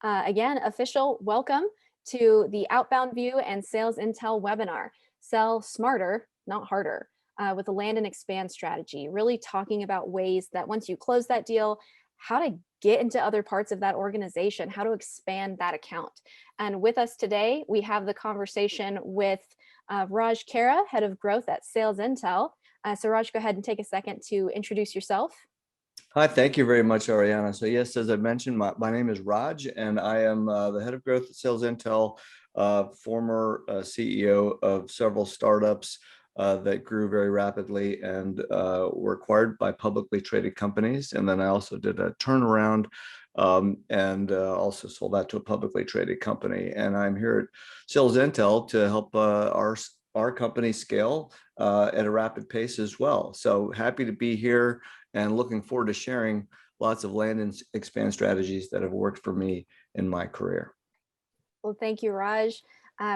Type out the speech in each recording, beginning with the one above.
Again, official welcome to the Outbound View and Sales Intel webinar, Sell Smarter, Not Harder, with the land and expand strategy, really talking about ways that once you close that deal, how to get into other parts of that organization, how to expand that account. And with us today, we have the conversation with Raj Kara, Head of Growth at Sales Intel. So Raj, go ahead and take a second to introduce yourself. Hi, thank you very much, Ariana. So yes, as I mentioned, my name is Raj, and I am the Head of Growth at Sales Intel, former CEO of several startups that grew very rapidly and were acquired by publicly traded companies. And then I also did a turnaround and also sold that to a publicly traded company. And I'm here at Sales Intel to help our company scale at a rapid pace as well. So happy to be here and looking forward to sharing lots of land and expand strategies that have worked for me in my career. Well, thank you, Raj.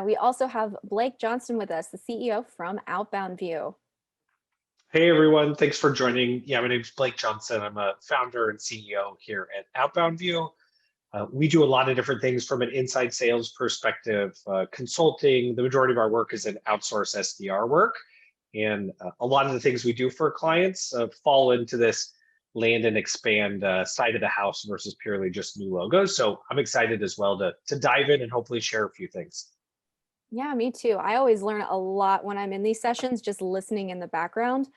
We also have Blake Johnston with us, the CEO from Outbound View. Hey, everyone. Thanks for joining. Yeah, my name is Blake Johnson. I'm a founder and CEO here at Outbound View. We do a lot of different things from an inside sales perspective, consulting. The majority of our work is in outsource SDR work. And a lot of the things we do for clients fall into this land and expand side of the house versus purely just new logos. So I'm excited as well to dive in and hopefully share a few things. Yeah, me too. I always learn a lot when I'm in these sessions, just listening in the background.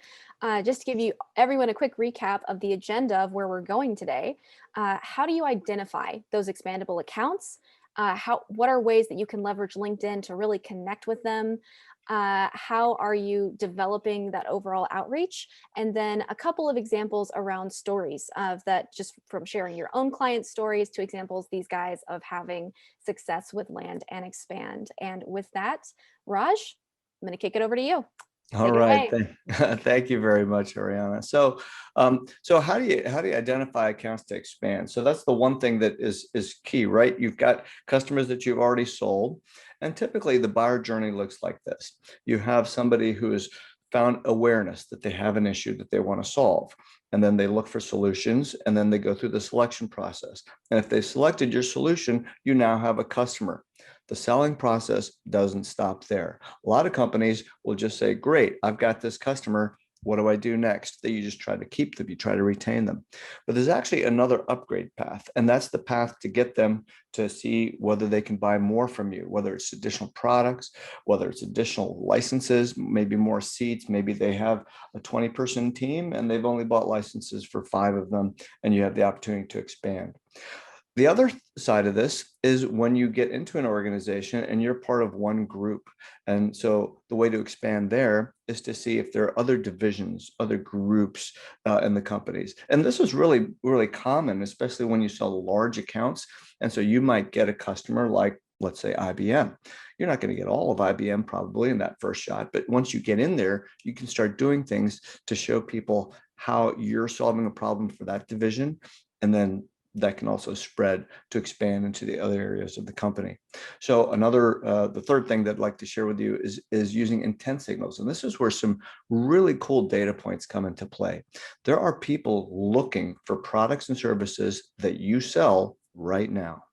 Just to give you everyone a quick recap of the agenda of where we're going today. How do you identify those expandable accounts? What are ways that you can leverage LinkedIn to really connect with them? How are you developing that overall outreach? And then a couple of examples around stories of that, just from sharing your own client stories to examples these guys of having success with land and expand. And with that, Raj, I'm going to kick it over to you. All right, thank you very much, Ariana. So, how do you identify accounts to expand? So that's the one thing that is key, right? You've got customers that you've already sold, and typically the buyer journey looks like this. You have somebody who has found awareness that they have an issue that they want to solve, and then they look for solutions, and then they go through the selection process. And if they selected your solution, you now have a customer. The selling process doesn't stop there. A lot of companies will just say, great, I've got this customer. What do I do next? That you just try to keep them, you try to retain them. But there's actually another upgrade path, and that's the path to get them to see whether they can buy more from you, whether it's additional products, whether it's additional licenses, maybe more seats. Maybe they have a 20-person team and they've only bought licenses for 5 of them, and you have the opportunity to expand. The other side of this is when you get into an organization and you're part of one group. And so the way to expand there is to see if there are other divisions, other groups in the companies. And this is really, really common, especially when you sell large accounts. And so you might get a customer like, let's say, IBM. You're not going to get all of IBM probably in that first shot. But once you get in there, you can start doing things to show people how you're solving a problem for that division. And then that can also spread to expand into the other areas of the company. So the third thing that I'd like to share with you is using intent signals. And this is where some really cool data points come into play. There are people looking for products and services that you sell right now.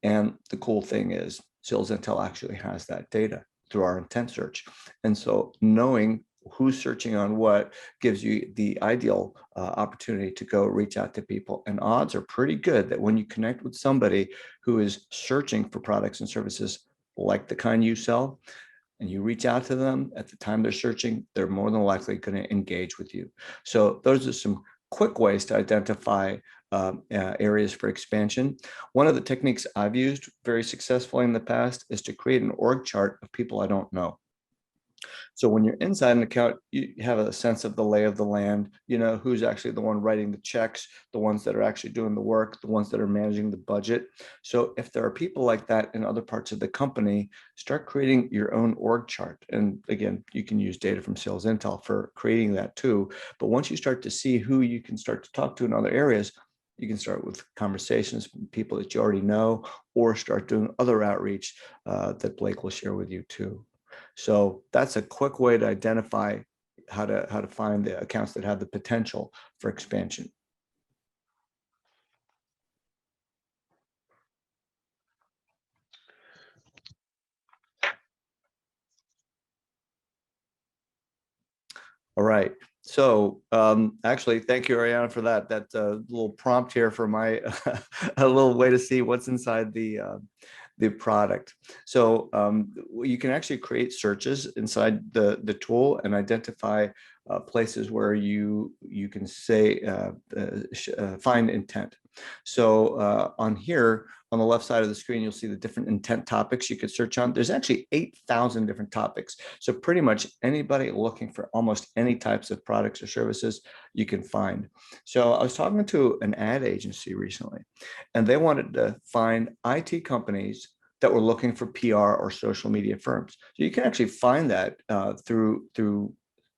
And the cool thing is Sales Intel actually has that data through our intent search. And so knowing who's searching on what gives you the ideal opportunity to go reach out to people. And odds are pretty good that when you connect with somebody who is searching for products and services like the kind you sell, and you reach out to them at the time they're searching, they're more than likely going to engage with you. So those are some quick ways to identify areas for expansion. One of the techniques I've used very successfully in the past is to create an org chart of people I don't know. So when you're inside an account, you have a sense of the lay of the land, you know, who's actually the one writing the checks, the ones that are actually doing the work, the ones that are managing the budget. So if there are people like that in other parts of the company, start creating your own org chart. And again, you can use data from Sales Intel for creating that too. But once you start to see who you can start to talk to in other areas, you can start with conversations with people that you already know, or start doing other outreach that Blake will share with you too. So that's a quick way to identify how to find the accounts that have the potential for expansion. All right. So actually, thank you, Ariana, for that. That little prompt here for my a little way to see what's inside the product. So you can actually create searches inside the tool and identify places where you can say find intent. So on here, on the left side of the screen, you'll see the different intent topics you could search on. There's actually 8,000 different topics. So pretty much anybody looking for almost any types of products or services you can find. So I was talking to an ad agency recently, and they wanted to find IT companies that were looking for PR or social media firms. So you can actually find that through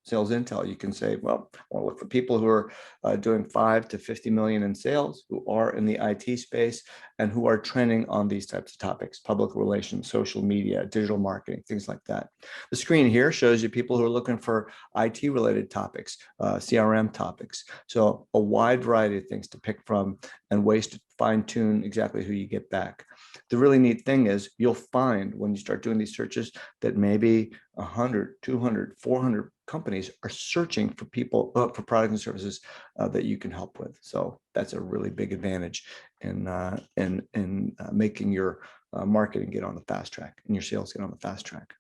Sales Intel. You can say, well, I want to look for people who are doing 5 to 50 million in sales, who are in the IT space, and who are trending on these types of topics: public relations, social media, digital marketing, things like that. The screen here shows you people who are looking for IT related topics, CRM topics. So a wide variety of things to pick from and ways to fine tune exactly who you get back. The really neat thing is you'll find when you start doing these searches that maybe 100, 200, 400 companies are searching for people for products and services that you can help with. So that's a really big advantage in making your marketing get on the fast track and your sales get on the fast track.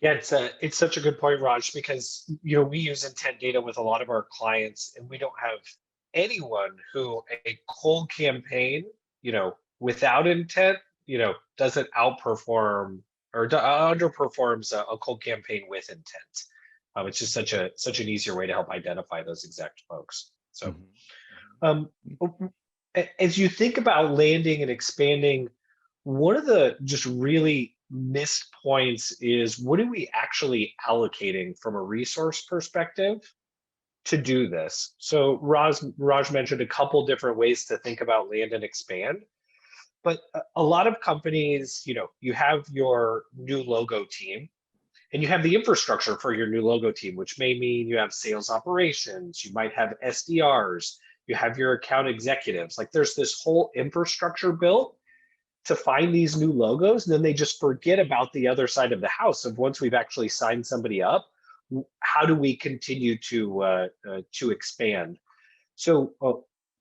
Yeah, it's such a good point, Raj, because we use intent data with a lot of our clients, and we don't have anyone who a cold campaign, without intent, doesn't outperform or underperforms a cold campaign with intent. It's just such an easier way to help identify those exact folks. So, um, as you think about landing and expanding, one of the just really missed points is, what are we actually allocating from a resource perspective to do this? So Raj mentioned a couple different ways to think about land and expand, but a lot of companies, you have your new logo team and you have the infrastructure for your new logo team, which may mean you have sales operations, you might have SDRs, you have your account executives. Like, there's this whole infrastructure built to find these new logos, and then they just forget about the other side of the house of, once we've actually signed somebody up, how do we continue to expand? So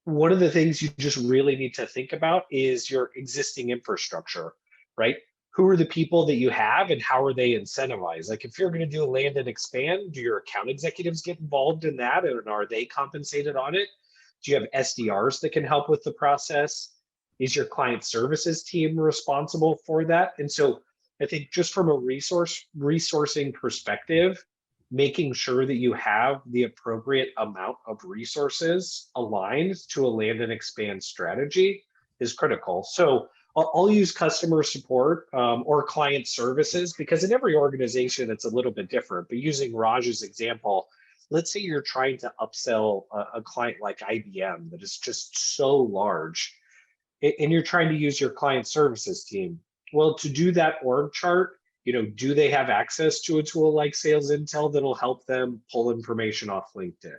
one of the things you just really need to think about is your existing infrastructure, right? Who are the people that you have and how are they incentivized? Like, if you're going to do a land and expand, do your account executives get involved in that, and are they compensated on it? Do you have SDRs that can help with the process? Is your client services team responsible for that? And so I think, just from a resourcing perspective, making sure that you have the appropriate amount of resources aligned to a land and expand strategy is critical. So I'll use customer support or client services, because in every organization it's a little bit different. But using Raj's example, let's say you're trying to upsell a client like IBM that is just so large, and you're trying to use your client services team. Well, to do that org chart, do they have access to a tool like Sales Intel that'll help them pull information off LinkedIn?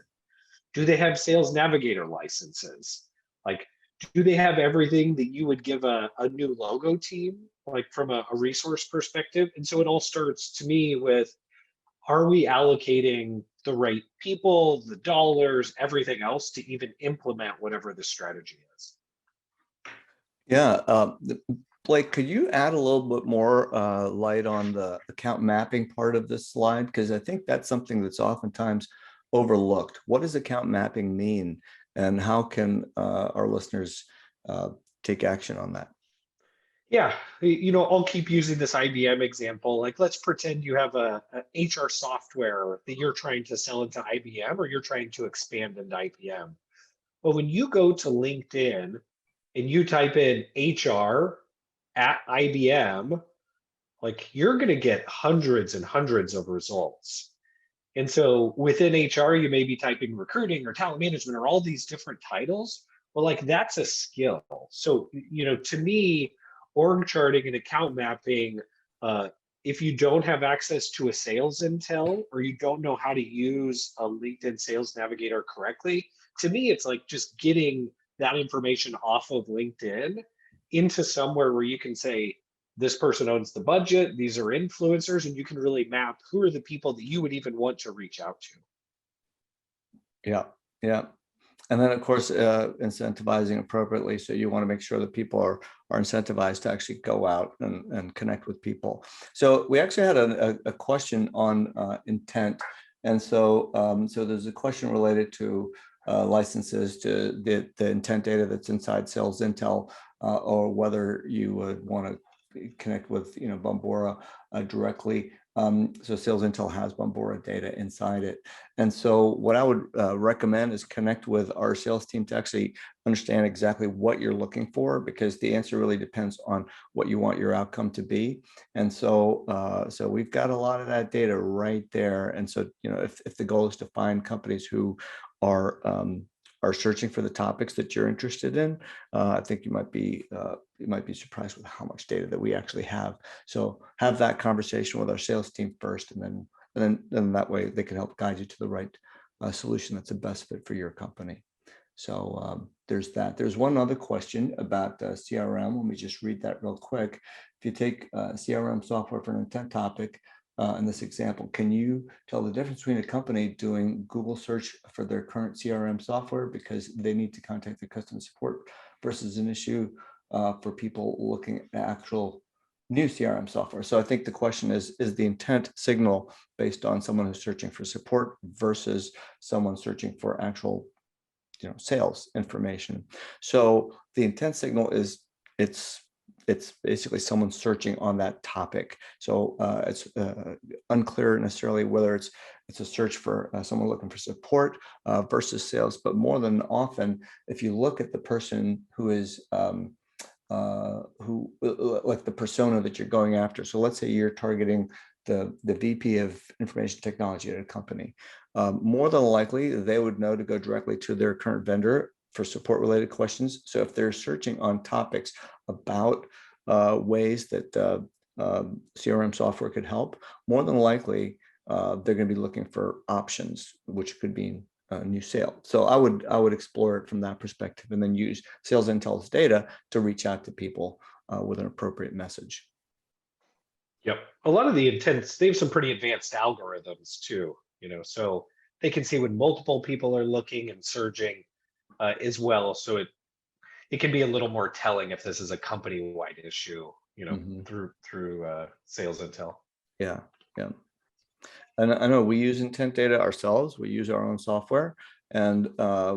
Do they have Sales Navigator licenses? Like, do they have everything that you would give a new logo team, like from a resource perspective? And so it all starts, to me, with, are we allocating the right people, the dollars, everything else to even implement whatever the strategy is? Yeah, Blake, could you add a little bit more light on the account mapping part of this slide? Because I think that's something that's oftentimes overlooked. What does account mapping mean, and how can our listeners take action on that? Yeah, I'll keep using this IBM example. Like, let's pretend you have a HR software that you're trying to sell into IBM, or you're trying to expand into IBM. But when you go to LinkedIn and you type in HR at IBM, like, you're going to get hundreds and hundreds of results. And so within HR, you may be typing recruiting or talent management or all these different titles. Well, like, that's a skill. So, to me, org charting and account mapping, if you don't have access to a sales intel, or you don't know how to use a LinkedIn Sales Navigator correctly, to me, it's like just getting that information off of LinkedIn into somewhere where you can say, this person owns the budget, these are influencers, and you can really map who are the people that you would even want to reach out to. Yeah, yeah. And then, of course, incentivizing appropriately. So you want to make sure that people are incentivized to actually go out and connect with people. So we actually had a question on intent. And so, so there's a question related to licenses, to the intent data that's inside Sales Intel, or whether you would want to connect with, Bombora directly. So Sales Intel has Bombora data inside it. And so what I would recommend is connect with our sales team to actually understand exactly what you're looking for, because the answer really depends on what you want your outcome to be. And so, so we've got a lot of that data right there. And so, if the goal is to find companies who are searching for the topics that you're interested in, I think you might be surprised with how much data that we actually have. So have that conversation with our sales team first, and then that way they can help guide you to the right solution that's the best fit for your company. So there's that. There's one other question about CRM. Let me just read that real quick. If you take CRM software for an intent topic, in this example, can you tell the difference between a company doing Google search for their current CRM software because they need to contact the customer support, versus an issue for people looking at actual new CRM software? So I think the question is the intent signal based on someone who's searching for support versus someone searching for actual sales information. So the intent signal is it's basically someone searching on that topic. So it's unclear necessarily whether it's a search for someone looking for support versus sales. But more than often, if you look at the person who is like the persona that you're going after. So let's say you're targeting the VP of information technology at a company. More than likely, they would know to go directly to their current vendor for support related questions. So if they're searching on topics about ways that CRM software could help, more than likely they're going to be looking for options, which could be a new sale. So I would explore it from that perspective, and then use Sales Intel's data to reach out to people with an appropriate message. Yep. A lot of the intents, they have some pretty advanced algorithms too, so they can see when multiple people are looking and surging as well. So it can be a little more telling if this is a company-wide issue, through Sales Intel. Yeah, yeah. And I know we use intent data ourselves. We use our own software, and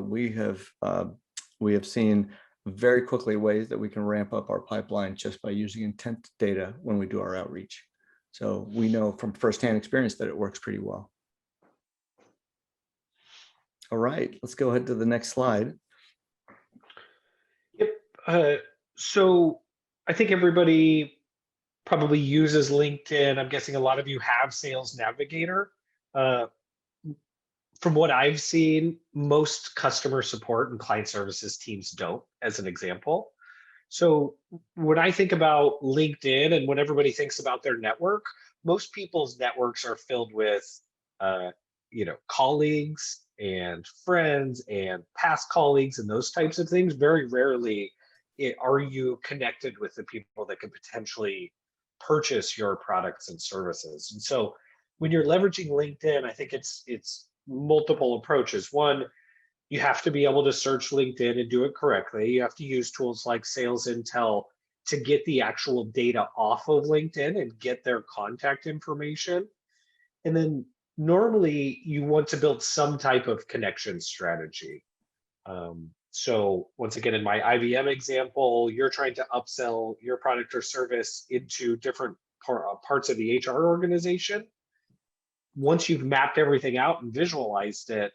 we have seen very quickly ways that we can ramp up our pipeline just by using intent data when we do our outreach. So we know from firsthand experience that it works pretty well. All right, let's go ahead to the next slide. Yep. So I think everybody probably uses LinkedIn. I'm guessing a lot of you have Sales Navigator. From what I've seen, most customer support and client services teams don't, as an example. So when I think about LinkedIn and when everybody thinks about their network, most people's networks are filled with, colleagues and friends and past colleagues and those types of things. Very rarely are you connected with the people that could potentially purchase your products and services. And so when you're leveraging LinkedIn, I think it's multiple approaches. One, you have to be able to search LinkedIn and do it correctly. You have to use tools like Sales Intel to get the actual data off of LinkedIn and get their contact information. And then normally you want to build some type of connection strategy. So once again, in my IBM example, you're trying to upsell your product or service into different parts of the HR organization. Once you've mapped everything out and visualized it,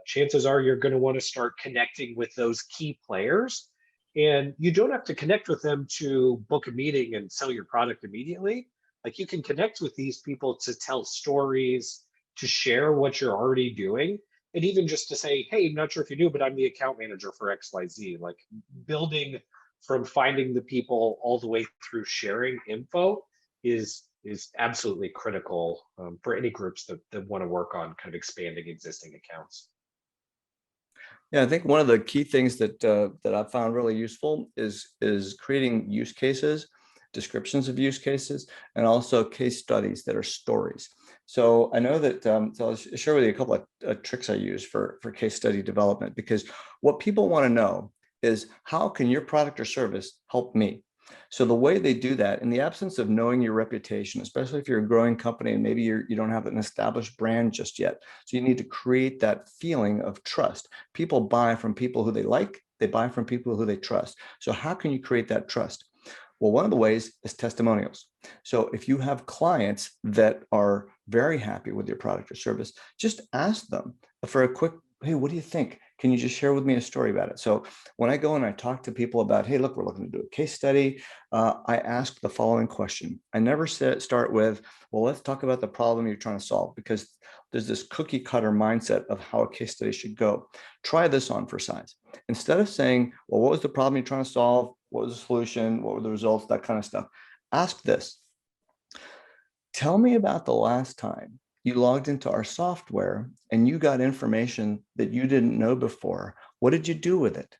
chances are you're going to want to start connecting with those key players. And you don't have to connect with them to book a meeting and sell your product immediately. Like, you can connect with these people to tell stories, to share what you're already doing, and even just to say, hey, I'm not sure if you knew, but I'm the account manager for XYZ. Like, building from finding the people all the way through sharing info is absolutely critical for any groups that want to work on kind of expanding existing accounts. Yeah, I think one of the key things that I've found really useful is creating use cases descriptions of use cases, and also case studies that are stories. So I know that, so I'll share with you a couple of tricks I use for case study development, because what people want to know is, how can your product or service help me? So the way they do that, in the absence of knowing your reputation, especially if you're a growing company and maybe you don't have an established brand just yet, so you need to create that feeling of trust. People buy from people who they like, they buy from people who they trust. So how can you create that trust? Well, one of the ways is testimonials. So if you have clients that are very happy with your product or service, just ask them for a quick, hey, what do you think? Can you just share with me a story about it? So when I go and I talk to people about, hey, look, we're looking to do a case study, I ask the following question. I never start with, well, let's talk about the problem you're trying to solve, because there's this cookie cutter mindset of how a case study should go. Try this on for size. Instead of saying, well, what was the problem you're trying to solve? What was the solution? What were the results? That kind of stuff. Ask this. Tell me about the last time you logged into our software and you got information that you didn't know before. What did you do with it?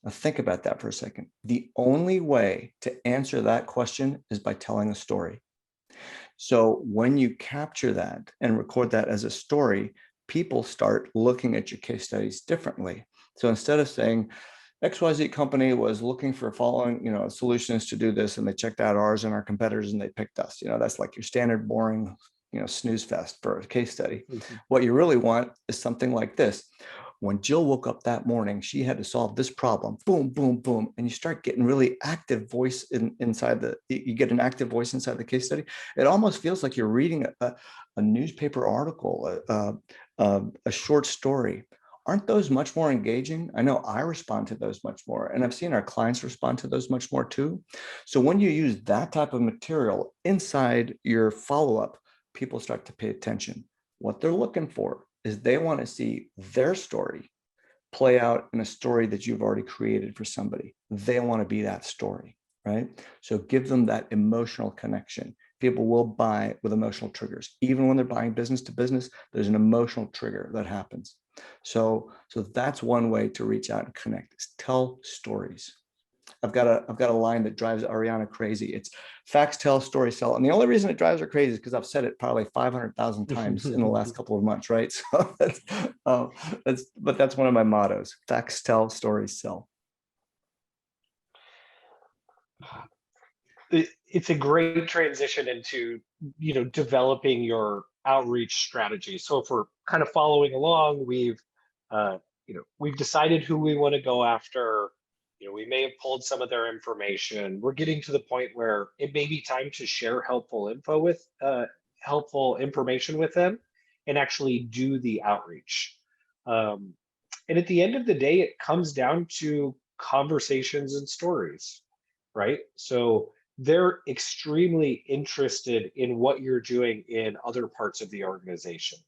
Now think about that for a second. The only way to answer that question is by telling a story. So when you capture that and record that as a story, people start looking at your case studies differently. So instead of saying, XYZ company was looking for following, solutions to do this, and they checked out ours and our competitors and they picked us. That's like your standard boring, snooze fest for a case study. Mhm. What you really want is something like this. When Jill woke up that morning, she had to solve this problem. Boom, boom, boom. And you start getting really active voice you get an active voice inside the case study. It almost feels like you're reading a newspaper article, a short story. Aren't those much more engaging? I know I respond to those much more, and I've seen our clients respond to those much more too. So when you use that type of material inside your follow-up, people start to pay attention. What they're looking for is they want to see their story play out in a story that you've already created for somebody. They want to be that story, right? So give them that emotional connection. People will buy with emotional triggers. Even when they're buying business to business, there's an emotional trigger that happens. So that's one way to reach out and connect, is tell stories. I've got a line that drives Ariana crazy. It's facts tell, stories sell. And the only reason it drives her crazy is because I've said it probably 500,000 times in the last couple of months, right? So that's one of my mottos. Facts tell, stories sell. It's a great transition into developing your outreach strategy. So if we're kind of following along, we've decided who we want to go after. We may have pulled some of their information. We're getting to the point where it may be time to share helpful information with them and actually do the outreach. And at the end of the day, it comes down to conversations and stories, right? So they're extremely interested in what you're doing in other parts of the organization,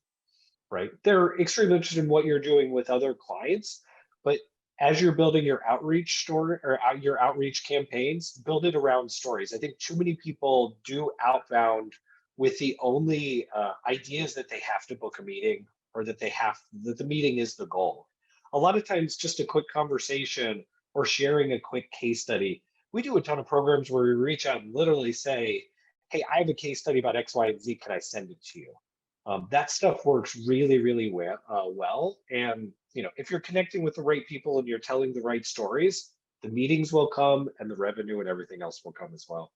right? They're extremely interested in what you're doing with other clients, but as you're building your outreach story or your outreach campaigns, build it around stories. I think too many people do outbound with the only ideas that they have to book a meeting, or that the meeting is the goal. A lot of times, just a quick conversation or sharing a quick case study. We do a ton of programs where we reach out and literally say, hey, I have a case study about X, Y, and Z. Can I send it to you? That stuff works really, really well. And if you're connecting with the right people and you're telling the right stories, the meetings will come and the revenue and everything else will come as well.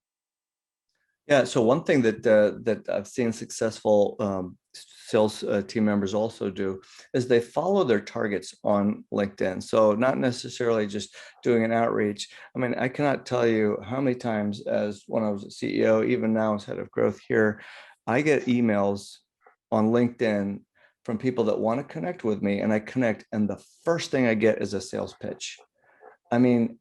Yeah. So one thing that I've seen successful sales team members also do is they follow their targets on LinkedIn. So not necessarily just doing an outreach. I mean, I cannot tell you how many times, as when I was a CEO, even now as head of growth here, I get emails on LinkedIn from people that want to connect with me, and I connect, and the first thing I get is a sales pitch. I mean,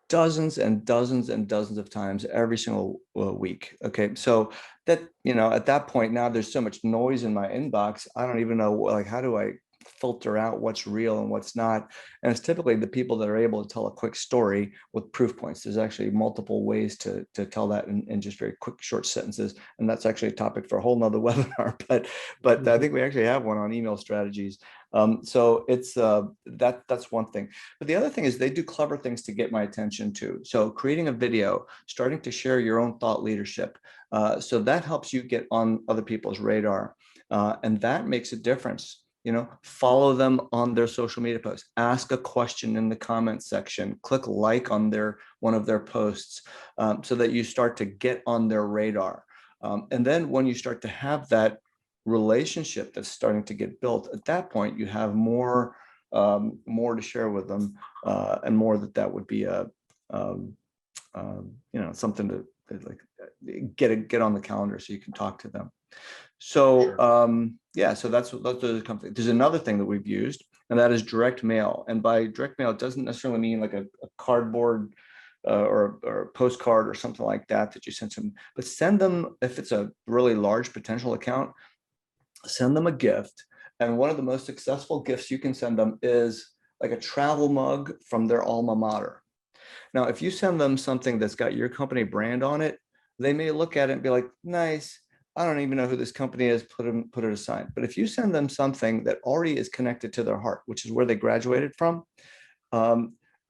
dozens and dozens and dozens of times every single week. Okay. So that, at that point now there's so much noise in my inbox. I don't even know, like, how do I filter out what's real and what's not. And it's typically the people that are able to tell a quick story with proof points. There's actually multiple ways to tell that in just very quick, short sentences. And that's actually a topic for a whole nother webinar. But I think we actually have one on email strategies. So it's that's one thing. But the other thing is they do clever things to get my attention too. So creating a video, starting to share your own thought leadership. So that helps you get on other people's radar. And that makes a difference. Follow them on their social media posts, ask a question in the comment section, click like on one of their posts, so that you start to get on their radar. And then when you start to have that relationship that's starting to get built, at that point, you have more to share with them, and more that would be something to like get on the calendar so you can talk to them. So Sure. yeah, so that's the company. There's another thing that we've used, and that is direct mail. And by direct mail, it doesn't necessarily mean like a cardboard or a postcard or something like that you send them, but send them, if it's a really large potential account, send them a gift. And one of the most successful gifts you can send them is like a travel mug from their alma mater. Now, if you send them something that's got your company brand on it, they may look at it and be like, nice, I don't even know who this company is, put it aside. But if you send them something that already is connected to their heart, which is where they graduated from,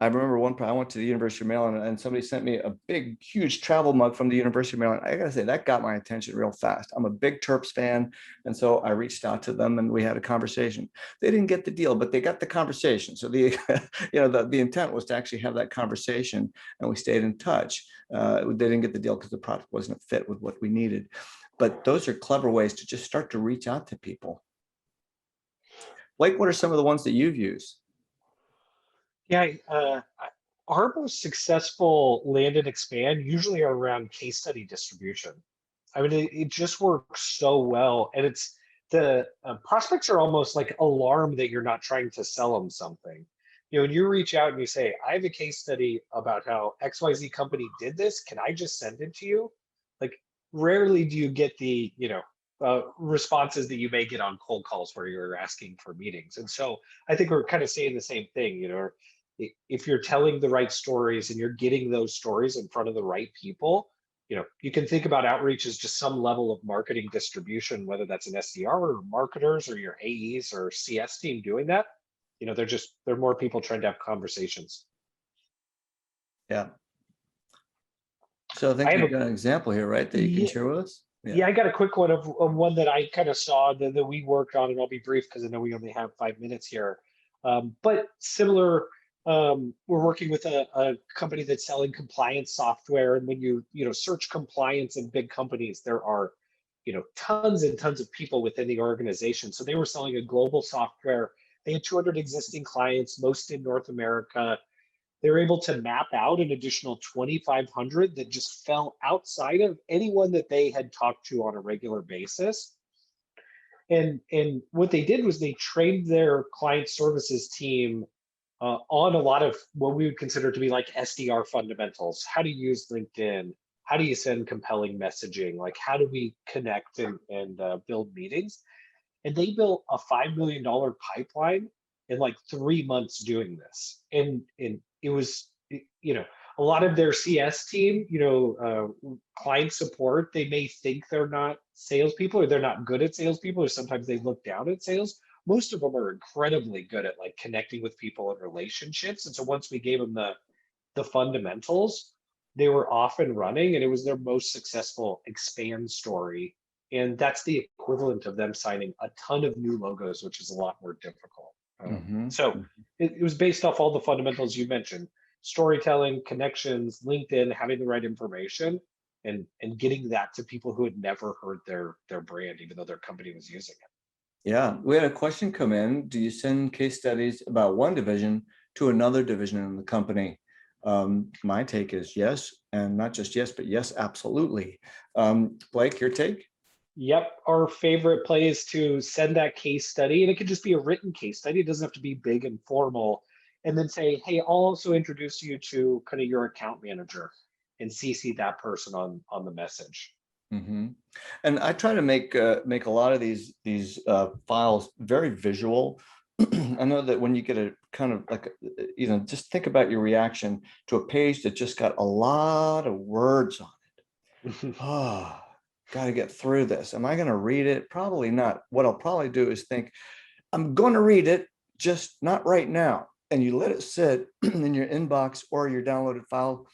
I remember I went to the University of Maryland and somebody sent me a big, huge travel mug from the University of Maryland. I gotta say, that got my attention real fast. I'm a big Terps fan. And so I reached out to them and we had a conversation. They didn't get the deal, but they got the conversation. So the intent was to actually have that conversation, and we stayed in touch. They didn't get the deal because the product wasn't a fit with what we needed. But those are clever ways to just start to reach out to people. Blake, what are some of the ones that you've used? Yeah, our most successful land and expand usually are around case study distribution. I mean, it just works so well, and it's the prospects are almost like alarmed that you're not trying to sell them something. When you reach out and you say, "I have a case study about how XYZ company did this. Can I just send it to you?" Like, rarely do you get the responses that you may get on cold calls where you're asking for meetings. And so I think we're kind of saying the same thing. If you're telling the right stories and you're getting those stories in front of the right people, you can think about outreach as just some level of marketing distribution, whether that's an SDR or marketers or your AEs or CS team doing that. There are more people trying to have conversations. Yeah. So I think you've got an example here, right, that you can share with us? Yeah, I got a quick one of one that I kind of saw that we worked on, and I'll be brief because I know we only have 5 minutes here. But similar, we're working with a company that's selling compliance software, and when you search compliance in big companies, there are tons and tons of people within the organization. So they were selling a global software. They had 200 existing clients, most in North America. They were able to map out an additional 2,500 that just fell outside of anyone that they had talked to on a regular basis. And what they did was they trained their client services team on a lot of what we would consider to be like SDR fundamentals. How to use LinkedIn? How do you send compelling messaging? Like, how do we connect and build meetings? And they built a $5 million pipeline in like 3 months doing this. And it was, a lot of their CS team, client support, they may think they're not salespeople or they're not good at salespeople, or sometimes they look down at sales. Most of them are incredibly good at like connecting with people and relationships. And so once we gave them the fundamentals, they were off and running, and it was their most successful expand story. And that's the equivalent of them signing a ton of new logos, which is a lot more difficult. So it was based off all the fundamentals you mentioned: storytelling, connections, LinkedIn, having the right information, and getting that to people who had never heard their brand, even though their company was using it. Yeah, we had a question come in. Do you send case studies about one division to another division in the company? My take is yes, and not just yes, but yes, absolutely. Blake, your take? Yep, our favorite play is to send that case study, and it could just be a written case study. It doesn't have to be big and formal. And then say, hey, I'll also introduce you to kind of your account manager, and CC that person on the message. And I try to make a lot of these files very visual, I know that when you get a kind of like, just think about your reaction to a page that just got a lot of words on it. Oh, got to get through this. Am I going to read it? Probably not. What I'll probably do is think, I'm going to read it, just not right now. And you let it sit in your inbox or your downloaded file,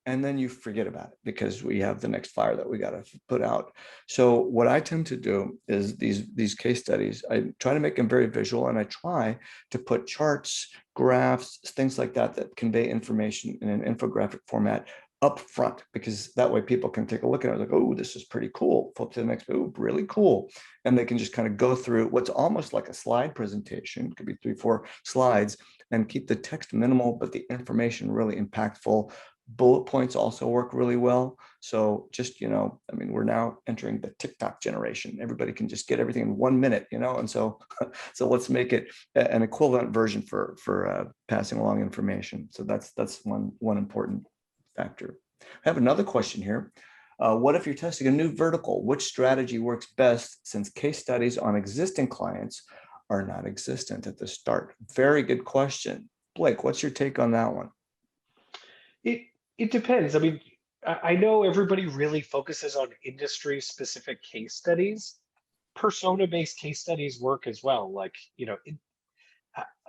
and then you forget about it because we have the next fire that we got to put out. So what I tend to do is these case studies, I try to make them very visual, and I try to put charts, graphs, things like that that convey information in an infographic format up front, because that way people can take a look at it like, oh, this is pretty cool. Flip to the next, oh, really cool. And they can just kind of go through what's almost like a slide presentation. It could be 3-4 slides, and keep the text minimal, but the information really impactful. Bullet points also work really well. So just, I mean, we're now entering the TikTok generation. Everybody can just get everything in 1 minute, and so let's make it an equivalent version for passing along information. So that's one important factor. I have another question here. What if you're testing a new vertical? Which strategy works best, since case studies on existing clients are not existent at the start? Very good question. Blake, what's your take on that one? It depends. I mean, I know everybody really focuses on industry specific case studies. Persona-based case studies work as well. Like,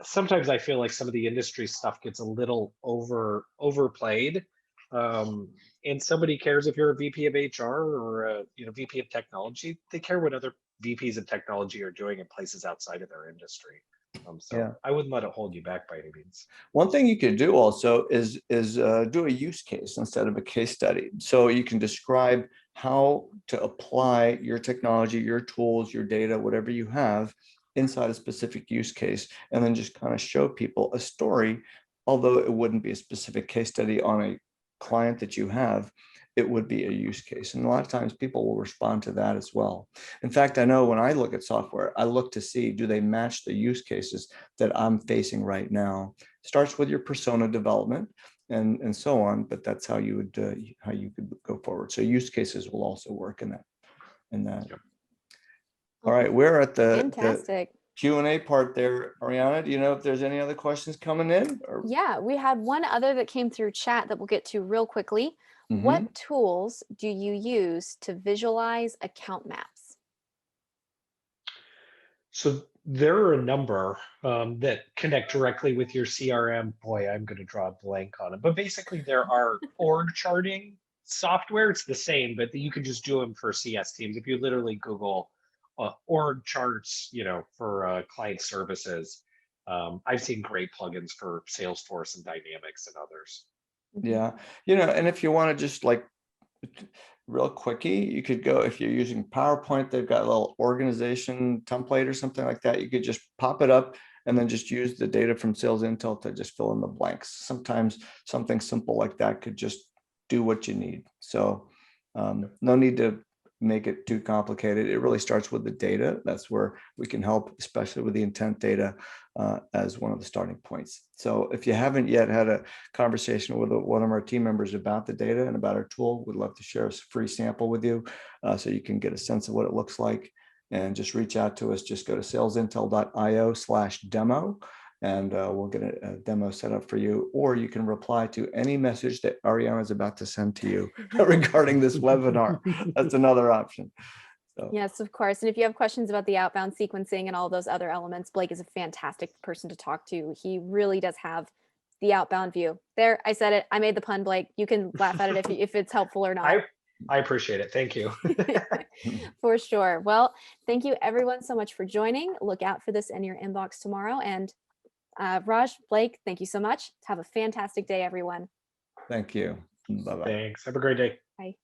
sometimes I feel like some of the industry stuff gets a little overplayed. And somebody cares if you're a VP of HR or a VP of technology. They care what other VPs of technology are doing in places outside of their industry. So Yeah. I wouldn't let it hold you back by any means. One thing you could do also is do a use case instead of a case study. So you can describe how to apply your technology, your tools, your data, whatever you have inside a specific use case, and then just kind of show people a story, although it wouldn't be a specific case study on a client that you have. It would be a use case. And a lot of times people will respond to that as well. In fact, I know when I look at software, I look to see, do they match the use cases that I'm facing right now? Starts with your persona development and so on, but that's how you would how you could go forward. So use cases will also work in that. Yep. All right, we're at the Fantastic. Q&A part there. Ariana, do you know if there's any other questions coming in? Or? Yeah, we had one other that came through chat that we'll get to real quickly. What tools do you use to visualize account maps? So there are a number that connect directly with your CRM. Boy, I'm going to draw a blank on it. But basically, there are org charting software. It's the same, but you can just do them for CS teams. If you literally Google org charts, for client services, I've seen great plugins for Salesforce and Dynamics and others. Yeah, and if you want to just like real quickie, you could go, if you're using PowerPoint, they've got a little organization template or something like that. You could just pop it up and then just use the data from Sales Intel to just fill in the blanks. Sometimes something simple like that could just do what you need. So no need to make it too complicated. It really starts with the data. That's where we can help, especially with the intent data as one of the starting points. So if you haven't yet had a conversation with one of our team members about the data and about our tool, we'd love to share a free sample with you so you can get a sense of what it looks like, and just reach out to us. Just go to salesintel.io/demo and we'll get a demo set up for you, or you can reply to any message that Ariana is about to send to you regarding this webinar. That's another option. So. Yes, of course. And if you have questions about the outbound sequencing and all those other elements, Blake is a fantastic person to talk to. He really does have the outbound view. There, I said it. I made the pun, Blake. You can laugh at it if it's helpful or not. I appreciate it. Thank you. For sure. Well, thank you everyone so much for joining. Look out for this in your inbox tomorrow. And Raj, Blake, thank you so much. Have a fantastic day, everyone. Thank you. Bye-bye. Thanks. Have a great day. Bye.